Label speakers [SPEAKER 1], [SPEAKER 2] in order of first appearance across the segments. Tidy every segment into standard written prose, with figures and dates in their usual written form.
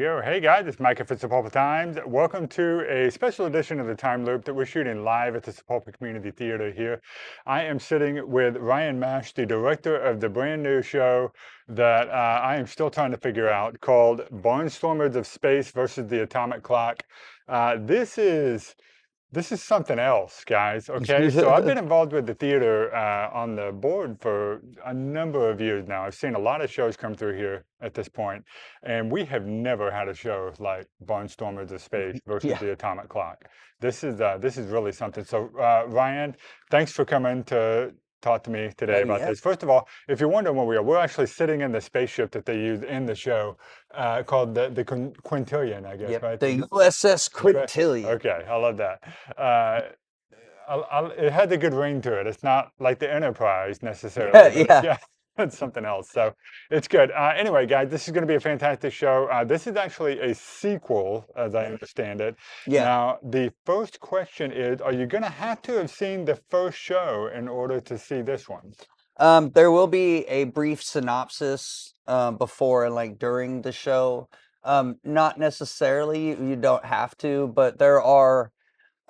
[SPEAKER 1] go. Hey guys, it's Mike at Sapulpa Times. Welcome to a special edition of the Time Loop that we're shooting live at the Sapulpa Community Theatre here. I am sitting with Ryan Mash, the director of the brand new show that I am still trying to figure out called Barnstormers of Space versus the Atomic Clock. This is something else, guys. Okay, so I've been involved with the theater on the board for a number of years now. I've seen a lot of shows come through here at this point, and we have never had a show like Barnstormers of Space versus
[SPEAKER 2] Yeah.
[SPEAKER 1] the Atomic Clock. This is really something. So, Ryan, thanks for coming to talk to me today
[SPEAKER 2] Oh,
[SPEAKER 1] about
[SPEAKER 2] yeah.
[SPEAKER 1] this. First of all, if you're wondering where we are, we're actually sitting in the spaceship that they use in the show, called the Quintillion, I guess,
[SPEAKER 2] Yep.
[SPEAKER 1] right?
[SPEAKER 2] The USS
[SPEAKER 1] Okay,
[SPEAKER 2] Quintillion.
[SPEAKER 1] okay, I love that. Uh, it had a good ring to it. It's not like the Enterprise necessarily,
[SPEAKER 2] Yeah,
[SPEAKER 1] but it's,
[SPEAKER 2] yeah,
[SPEAKER 1] yeah, it's something else. So it's good. Anyway, guys, this is going to be a fantastic show. This is actually a sequel, as I understand it.
[SPEAKER 2] yeah.
[SPEAKER 1] Now, the first question is, are you going to have to have seen the first show in order to see this one?
[SPEAKER 2] There will be a brief synopsis before and like during the show. Not necessarily, you don't have to, but there are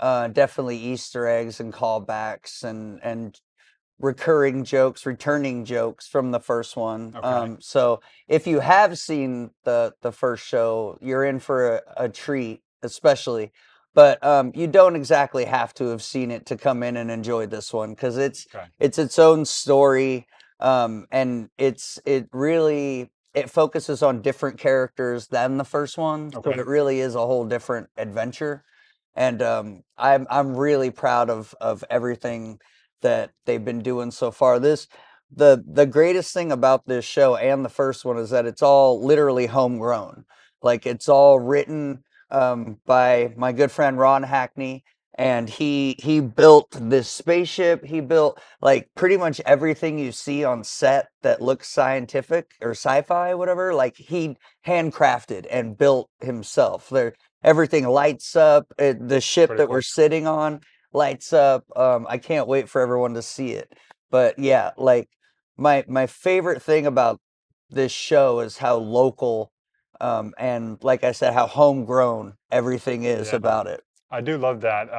[SPEAKER 2] definitely Easter eggs and callbacks and recurring jokes, returning jokes from the first one.
[SPEAKER 1] Okay.
[SPEAKER 2] So if you have seen the first show, you're in for a treat, especially. But you don't exactly have to have seen it to come in and enjoy this one because
[SPEAKER 1] Okay.
[SPEAKER 2] it's its own story, and it really it focuses on different characters than the first one, so
[SPEAKER 1] Okay.
[SPEAKER 2] it really is a whole different adventure. And I'm really proud of everything that they've been doing so far. The greatest thing about this show and the first one is that it's all literally homegrown. Like it's all written by my good friend Ron Hackney, and he built this spaceship. He built like pretty much everything you see on set that looks scientific or sci-fi, whatever. Like he handcrafted and built himself. Everything lights up. The ship
[SPEAKER 1] Pretty
[SPEAKER 2] that
[SPEAKER 1] cool.
[SPEAKER 2] we're sitting on lights up. I can't wait for everyone to see it. But yeah, like my favorite thing about this show is how local, and like I said, how homegrown everything is
[SPEAKER 1] Yeah.
[SPEAKER 2] about it.
[SPEAKER 1] I do love that.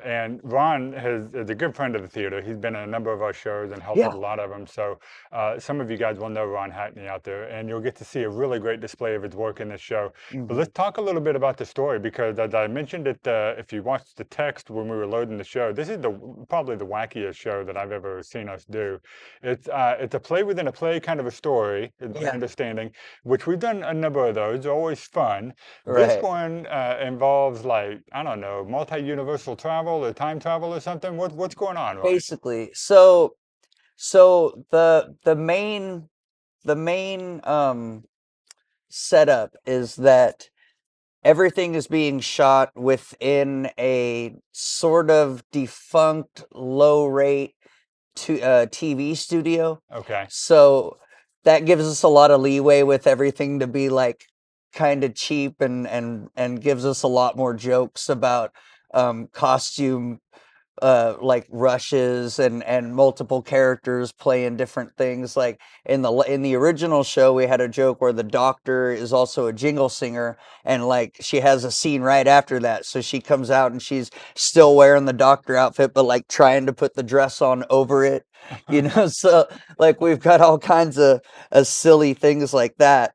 [SPEAKER 1] And Ron is a good friend of the theater. He's been in a number of our shows and helped with
[SPEAKER 2] Yeah.
[SPEAKER 1] a lot of them. So some of you guys will know Ron Hackney out there, and you'll get to see a really great display of his work in this show. But
[SPEAKER 2] Hmm.
[SPEAKER 1] let's talk a little bit about the story because, as I mentioned it, if you watched the text when we were loading the show, this is probably the wackiest show that I've ever seen us do. It's a play within a play kind of a story, is my
[SPEAKER 2] Yeah.
[SPEAKER 1] understanding, which we've done a number of those. They're always fun. This
[SPEAKER 2] Right.
[SPEAKER 1] one involves like I don't know, multi-universal travel or time travel or something. What's going on, right?
[SPEAKER 2] Basically, so the main setup is that everything is being shot within a sort of defunct low rate TV studio.
[SPEAKER 1] Okay,
[SPEAKER 2] So that gives us a lot of leeway with everything to be like kind of cheap and gives us a lot more jokes about costume like rushes and multiple characters playing different things. Like in the original show we had a joke where the doctor is also a jingle singer, and like she has a scene right after that, so she comes out and she's still wearing the doctor outfit but like trying to put the dress on over it, so like we've got all kinds of silly things like that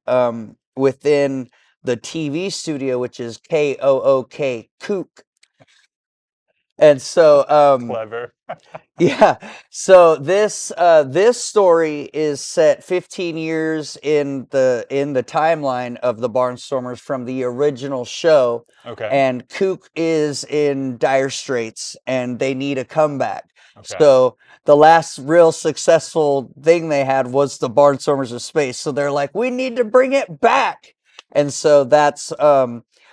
[SPEAKER 2] within the TV studio, which is Kook. And so
[SPEAKER 1] clever.
[SPEAKER 2] yeah. So this story is set 15 years in the timeline of the Barnstormers from the original show,
[SPEAKER 1] Okay,
[SPEAKER 2] and Kook is in dire straits and they need a comeback.
[SPEAKER 1] okay,
[SPEAKER 2] So the last real successful thing they had was the Barnstormers of Space. So they're like, we need to bring it back. And so that's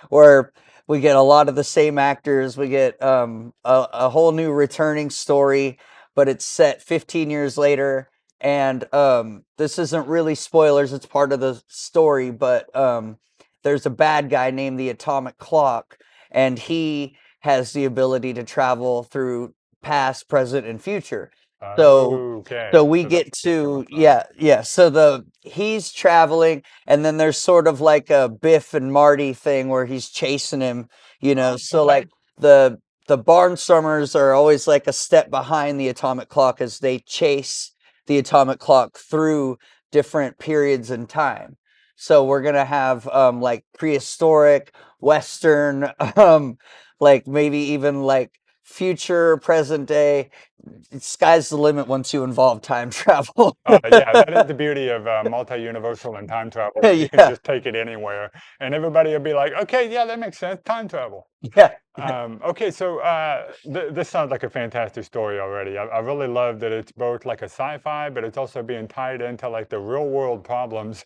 [SPEAKER 2] where we get a lot of the same actors. We get a whole new returning story, but it's set 15 years later. And this isn't really spoilers, it's part of the story, but there's a bad guy named the Atomic Clock, and he has the ability to travel through past, present, and future. So
[SPEAKER 1] Okay.
[SPEAKER 2] so we
[SPEAKER 1] So that's
[SPEAKER 2] get
[SPEAKER 1] what's going
[SPEAKER 2] to,
[SPEAKER 1] on.
[SPEAKER 2] yeah. So he's traveling, and then there's sort of like a Biff and Marty thing where he's chasing him, you know.
[SPEAKER 1] Oh,
[SPEAKER 2] So
[SPEAKER 1] okay.
[SPEAKER 2] like the Barnstormers are always like a step behind the atomic clock as they chase the atomic clock through different periods in time. So we're gonna have like prehistoric, Western, like maybe even like future, present day. Sky's the limit once you involve time travel.
[SPEAKER 1] Yeah, that is the beauty of multi-universal and time travel. You can
[SPEAKER 2] Yeah,
[SPEAKER 1] just take it anywhere, and everybody will be like, "Okay, yeah, that makes sense. Time travel."
[SPEAKER 2] yeah, yeah,
[SPEAKER 1] Okay, so this sounds like a fantastic story already. I really love that it's both like a sci-fi, but it's also being tied into like the real world problems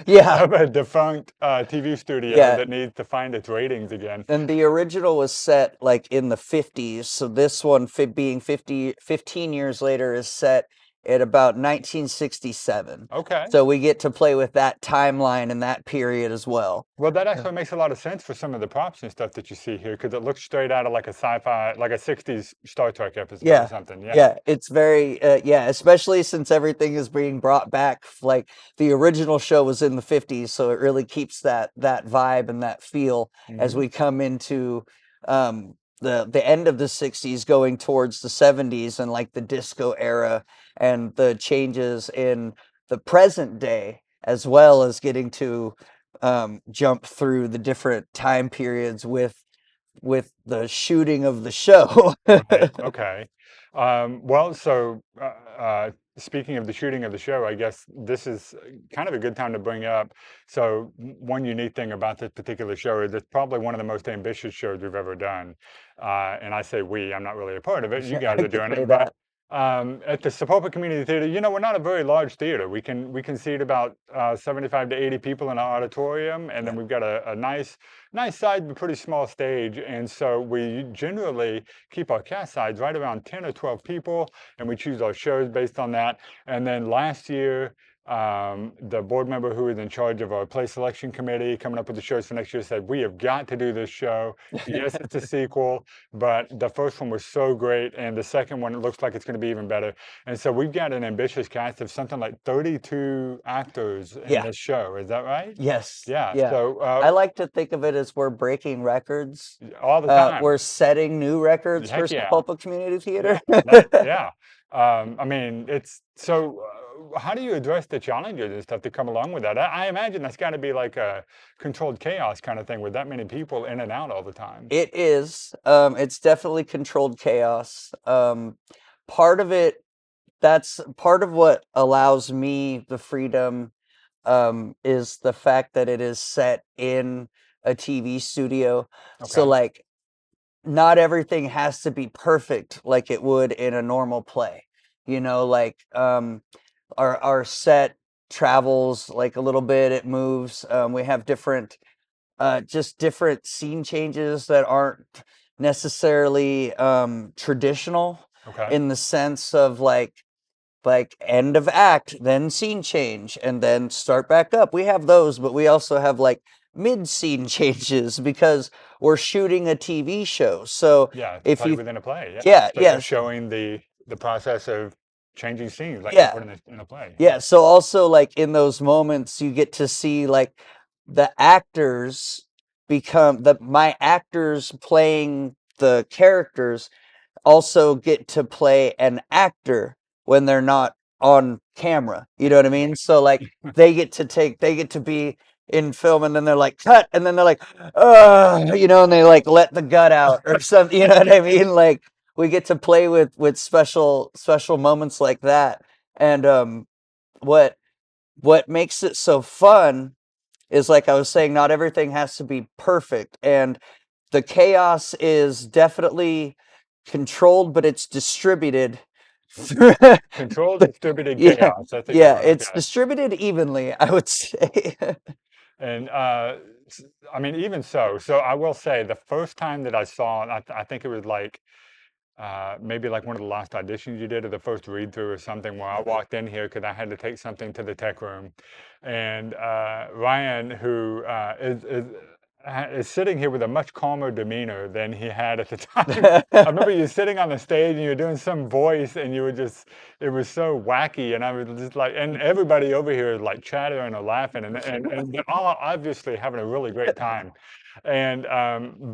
[SPEAKER 2] yeah,
[SPEAKER 1] of a defunct TV studio
[SPEAKER 2] yeah.
[SPEAKER 1] that needs to find its ratings again.
[SPEAKER 2] And the original was set like in the 50s. So this one, being 15 years later, is set at about 1967.
[SPEAKER 1] Okay.
[SPEAKER 2] So we get to play with that timeline and that period as well.
[SPEAKER 1] Well, that
[SPEAKER 2] Yeah.
[SPEAKER 1] actually makes a lot of sense for some of the props and stuff that you see here, because it looks straight out of like a sci-fi, like a 60s Star Trek episode or
[SPEAKER 2] Yeah.
[SPEAKER 1] something. Yeah.
[SPEAKER 2] Yeah, it's very yeah, especially since everything is being brought back. Like the original show was in the 50s, so it really keeps that vibe and that feel as
[SPEAKER 1] Hmm.
[SPEAKER 2] we come into the end of the 60s going towards the 70s and like the disco era and the changes in the present day, as well as getting to jump through the different time periods with the shooting of the show.
[SPEAKER 1] Right. Okay. Well, so speaking of the shooting of the show, I guess this is kind of a good time to bring up. So one unique thing about this particular show is it's probably one of the most ambitious shows we've ever done. And I say we, I'm not really a part of it. You
[SPEAKER 2] Yeah,
[SPEAKER 1] guys
[SPEAKER 2] I
[SPEAKER 1] are
[SPEAKER 2] could
[SPEAKER 1] doing
[SPEAKER 2] say
[SPEAKER 1] it, but
[SPEAKER 2] that.
[SPEAKER 1] at the Sapulpa Community Theatre, we're not a very large theater. We can seat about 75 to 80 people in our auditorium, and then
[SPEAKER 2] Yeah.
[SPEAKER 1] we've got a nice size but pretty small stage. And so we generally keep our cast size right around 10 or 12 people, and we choose our shows based on that. And then last year, the board member who is in charge of our play selection committee coming up with the shows for next year said, "We have got to do this show. Yes, it's a sequel, but the first one was so great, and the second one, it looks like it's going to be even better." And so we've got an ambitious cast of something like 32 actors in
[SPEAKER 2] Yeah.
[SPEAKER 1] this show. Is that right?
[SPEAKER 2] Yes.
[SPEAKER 1] Yeah.
[SPEAKER 2] Yeah.
[SPEAKER 1] So
[SPEAKER 2] I like to think of it as we're breaking records.
[SPEAKER 1] all the time.
[SPEAKER 2] We're setting new records for
[SPEAKER 1] Heck yeah.
[SPEAKER 2] Sapulpa Community
[SPEAKER 1] Yeah,
[SPEAKER 2] Theater.
[SPEAKER 1] yeah. I mean, it's so. How do you address the challenges and stuff that come along with that? I imagine that's got to be like a controlled chaos kind of thing with that many people in and out all the time.
[SPEAKER 2] It is. It's definitely controlled chaos. Part of it, that's part of what allows me the freedom, is the fact that it is set in a TV studio. So
[SPEAKER 1] Okay.
[SPEAKER 2] like not everything has to be perfect like it would in a normal play. Like our set travels like a little bit, it moves. We have different just different scene changes that aren't necessarily traditional
[SPEAKER 1] Okay.
[SPEAKER 2] in the sense of like end of act, then scene change, and then start back up. We have those, but we also have like mid scene changes because we're shooting a TV show. So
[SPEAKER 1] Yeah, it's a
[SPEAKER 2] if
[SPEAKER 1] play
[SPEAKER 2] you,
[SPEAKER 1] within a play. Yeah.
[SPEAKER 2] yeah,
[SPEAKER 1] So you're
[SPEAKER 2] yes,
[SPEAKER 1] showing the process of changing scenes like you
[SPEAKER 2] yeah,
[SPEAKER 1] would in a play. Yeah.
[SPEAKER 2] yeah. So also like in those moments, you get to see like the actors become my actors playing the characters also get to play an actor when they're not on camera. You know what I mean? So like they get to be in film and then they're like cut and then they're like and they like let the gut out or something, you know what I mean? Like we get to play with special moments like that. And what what makes it so fun is like I was saying, not everything has to be perfect. And the chaos is definitely controlled, but it's distributed. through-
[SPEAKER 1] Controlled distributed
[SPEAKER 2] yeah,
[SPEAKER 1] chaos. That's a good
[SPEAKER 2] yeah,
[SPEAKER 1] one.
[SPEAKER 2] it's
[SPEAKER 1] Okay.
[SPEAKER 2] distributed evenly, I would say.
[SPEAKER 1] And I mean, even so, I will say the first time that I saw, I think it was like maybe like one of the last auditions you did or the first read through or something where I walked in here because I had to take something to the tech room. And Ryan, who is is sitting here with a much calmer demeanor than he had at the time. I remember you sitting on the stage and you were doing some voice and you were just, it was so wacky. And I was just like, and everybody over here is like chattering or laughing and they're all obviously having a really great time. And,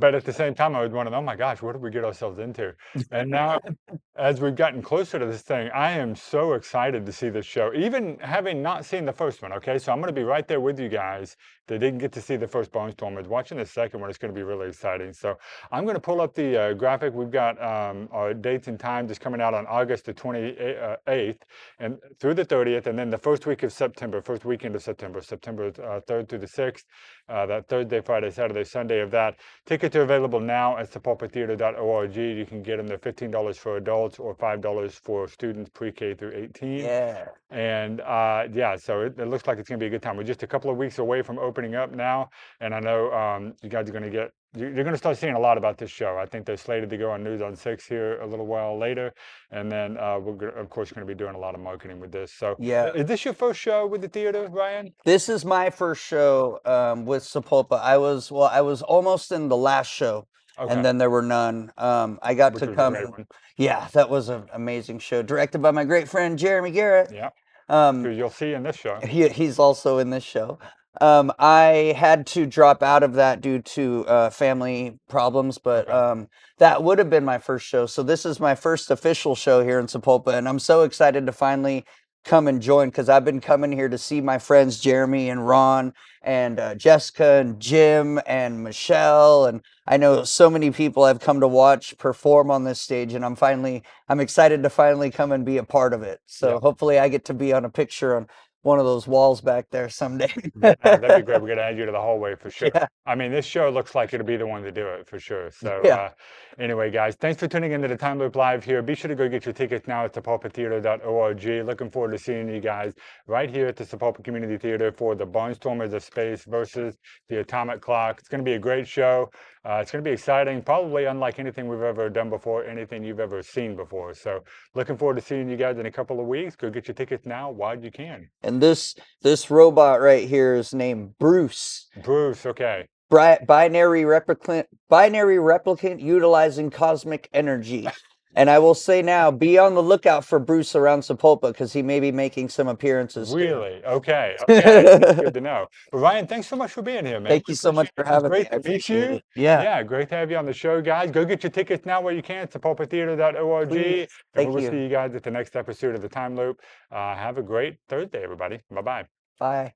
[SPEAKER 1] but at the same time, I was wondering, oh my gosh, what did we get ourselves into? And now, as we've gotten closer to this thing, I am so excited to see this show, even having not seen the first one. Okay, so I'm going to be right there with you guys that didn't get to see the first Barnstormers. Watching the second one is going to be really exciting. So I'm going to pull up the graphic. We've got our dates and times is coming out on August the 28th and through the 30th, and then the first week of September, first weekend of September, September 3rd through the 6th. That Thursday, Friday, Saturday, Sunday of that. Tickets are available now at sapulpatheater.org. You can get them. They're $15 for adults or $5 for students pre-K through 18.
[SPEAKER 2] Yeah.
[SPEAKER 1] And yeah, so it looks like it's going to be a good time. We're just a couple of weeks away from opening up now. And I know you guys are going to get, you're going to start seeing a lot about this show. I think they're slated to go on News on 6 here a little while later. And then we're, of course, going to be doing a lot of marketing with this. So
[SPEAKER 2] Yeah.
[SPEAKER 1] is this your first show with the theater, Ryan?
[SPEAKER 2] This is my first show with Sapulpa. I was almost in the last show,
[SPEAKER 1] Okay.
[SPEAKER 2] and then there were none. I got
[SPEAKER 1] Which
[SPEAKER 2] to
[SPEAKER 1] was a
[SPEAKER 2] come.
[SPEAKER 1] great one.
[SPEAKER 2] Yeah, that was an amazing show, directed by my great friend Jeremy Garrett.
[SPEAKER 1] Yeah.
[SPEAKER 2] Um,
[SPEAKER 1] Who you'll see in this show.
[SPEAKER 2] he's also in this show. I had to drop out of that due to family problems, but
[SPEAKER 1] Okay.
[SPEAKER 2] that would have been my first show. So this is my first official show here in Sapulpa, and I'm so excited to finally come and join because I've been coming here to see my friends Jeremy and Ron and Jessica and Jim and Michelle, and I know so many people have come to watch perform on this stage, and I'm excited to finally come and be a part of it. So
[SPEAKER 1] Yep.
[SPEAKER 2] hopefully I get to be on a picture on one of those walls back there someday.
[SPEAKER 1] Yeah, that'd be great. We're gonna add you to the hallway for sure.
[SPEAKER 2] Yeah.
[SPEAKER 1] I mean, this show looks like it'll be the one to do it for sure. So
[SPEAKER 2] Yeah.
[SPEAKER 1] anyway, guys, thanks for tuning into the Time Loop Live here. Be sure to go get your tickets now at sapulpatheater.org. Looking forward to seeing you guys right here at the Sapulpa Community Theater for the Barnstormers of Space versus the Atomic Clock. It's going to be a great show. It's going to be exciting, probably unlike anything we've ever done before, anything you've ever seen before. So looking forward to seeing you guys in a couple of weeks. Go get your tickets now while you can.
[SPEAKER 2] And this robot right here is named Bruce.
[SPEAKER 1] Bruce, okay.
[SPEAKER 2] Binary replicant utilizing cosmic energy. And I will say now, be on the lookout for Bruce around Sapulpa because he may be making some appearances.
[SPEAKER 1] Really? Okay. Okay. That's good to know. But Ryan, thanks so much for being here, man.
[SPEAKER 2] Thank you so much for having me.
[SPEAKER 1] Great to meet you.
[SPEAKER 2] Yeah.
[SPEAKER 1] Yeah, great to have you on the show, guys. Go get your tickets now where you can, sapulpatheater.org.
[SPEAKER 2] Please.
[SPEAKER 1] And we'll see you guys at the next episode of The Time Loop. Have a great Thursday, everybody. Bye-bye.
[SPEAKER 2] Bye.